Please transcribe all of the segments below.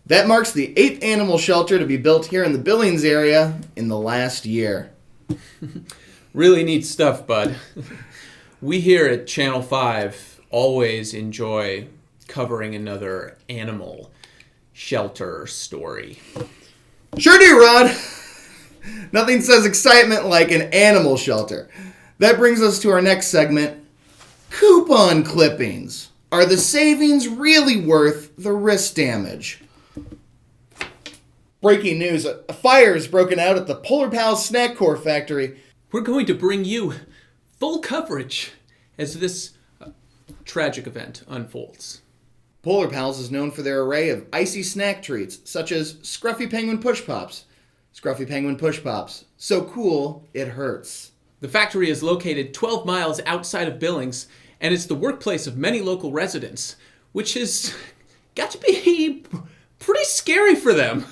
That marks the 8th animal shelter to be built here in the Billings area in the last year. Really neat stuff, bud. We here at Channel 5 always enjoy covering another animal shelter story. Sure do, Rod. Nothing says excitement like an animal shelter. That brings us to our next segment, coupon clippings. Are the savings really worth the wrist damage? Breaking news, a fire has broken out at the Polar Pals Snack Core factory. We're going to bring you full coverage as this tragic event unfolds. Polar Pals is known for their array of icy snack treats, such as Scruffy Penguin Push Pops. Scruffy Penguin Push Pops. So cool, it hurts. The factory is located 12 miles outside of Billings, and it's the workplace of many local residents, which has got to be pretty scary for them.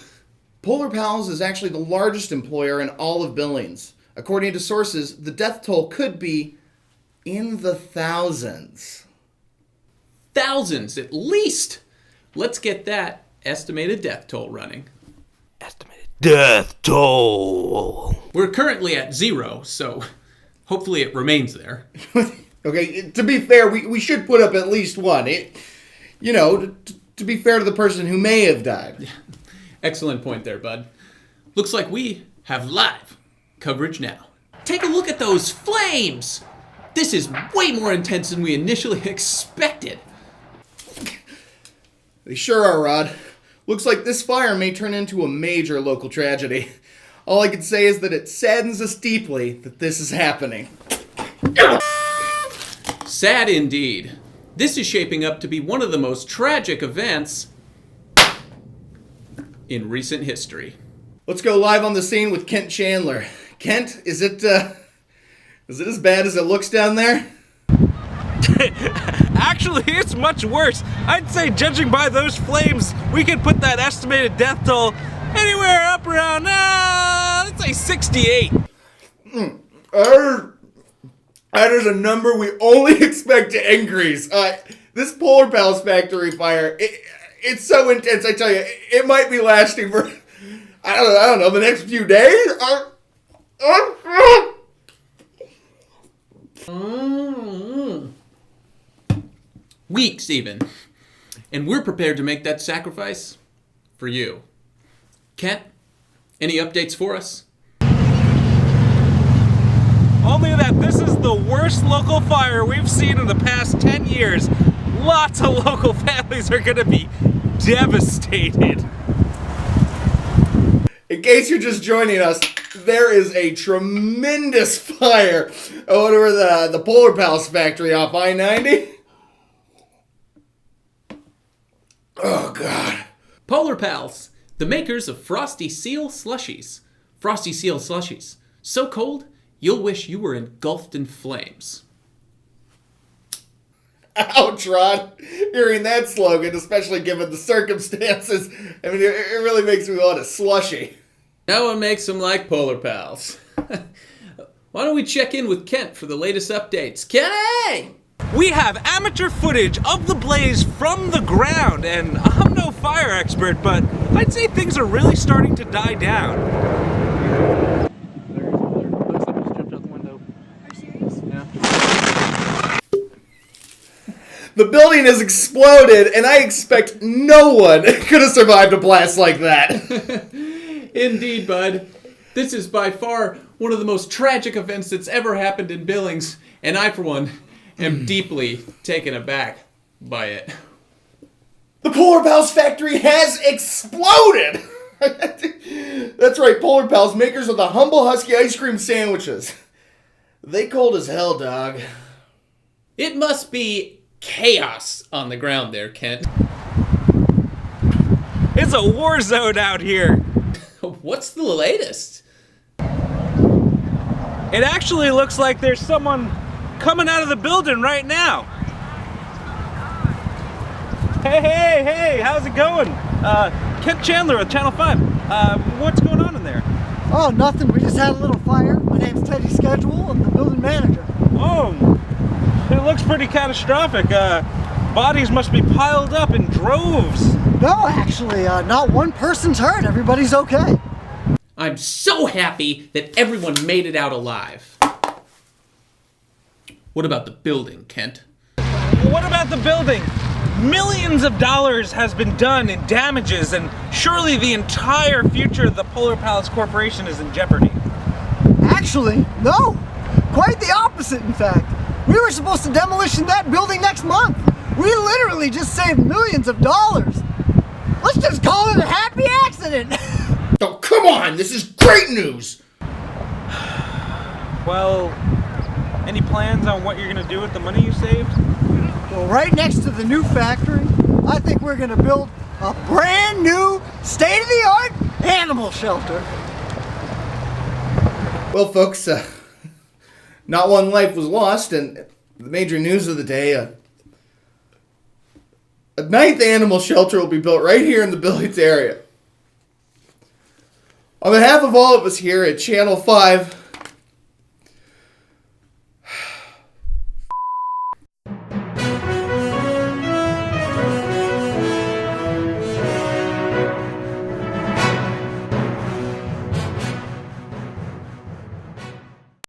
Polar Pals is actually the largest employer in all of Billings. According to sources, the death toll could be in the thousands. Thousands, at least! Let's get that estimated death toll running. Estimated death toll. We're currently at 0, so hopefully it remains there. Okay, to be fair, we should put up at least one. To be fair to the person who may have died. Excellent point there, bud. Looks like we have live coverage now. Take a look at those flames! This is way more intense than we initially expected. They sure are, Rod. Looks like this fire may turn into a major local tragedy. All I can say is that it saddens us deeply that this is happening. Sad indeed. This is shaping up to be one of the most tragic events in recent history. Let's go live on the scene with Kent Chandler. Kent, is it as bad as it looks down there? Actually, it's much worse. I'd say, judging by those flames, we could put that estimated death toll anywhere up around, let's say 68. That is a number we only expect to increase. This Polar Pals factory fire, it's so intense, I tell you, it might be lasting for, I don't know, the next few days? Weeks, even. And we're prepared to make that sacrifice for you. Kent, any updates for us? Only that this is the worst local fire we've seen in the past 10 years. Lots of local families are going to be devastated. In case you're just joining us, there is a tremendous fire over the Polar Pals factory off I-90. Oh, God. Polar Pals, the makers of Frosty Seal Slushies. Frosty Seal Slushies. So cold, you'll wish you were engulfed in flames. Ouch, Rod. Hearing that slogan, especially given the circumstances, I mean, it really makes me want a slushie. No one makes them like Polar Pals. Why don't we check in with Kent for the latest updates? Kenny! We have amateur footage of the blaze from the ground, and I'm no fire expert, but I'd say things are really starting to die down. Looks like just jumped out the window. Are you serious? Yeah. The building has exploded, and I expect no one could have survived a blast like that. Indeed, bud. This is by far one of the most tragic events that's ever happened in Billings, and I, for one, am deeply taken aback by it. The Polar Pals factory has exploded! That's right, Polar Pals, makers of the Humble Husky ice cream sandwiches. They cold as hell, dog. It must be chaos on the ground there, Kent. It's a war zone out here. What's the latest? It actually looks like there's someone coming out of the building right now. Hey, how's it going? Kent Chandler with Channel 5. What's going on in there? Oh, nothing. We just had a little fire. My name's Teddy Schedule. I'm the building manager. Oh, it looks pretty catastrophic. Bodies must be piled up in droves. No, actually, not one person's hurt. Everybody's okay. I'm so happy that everyone made it out alive. What about the building, Kent? What about the building? Millions of dollars has been done in damages, and surely the entire future of the Polar Palace Corporation is in jeopardy. Actually, no. Quite the opposite, in fact. We were supposed to demolition that building next month. We literally just saved millions of dollars. Let's just call it a happy accident. Oh, come on! This is great news! Well, any plans on what you're gonna do with the money you saved? Well, right next to the new factory, I think we're gonna build a brand new, state-of-the-art animal shelter. Well, folks, not one life was lost, and the major news of the day, a ninth animal shelter will be built right here in the Billings area. On behalf of all of us here at Channel 5,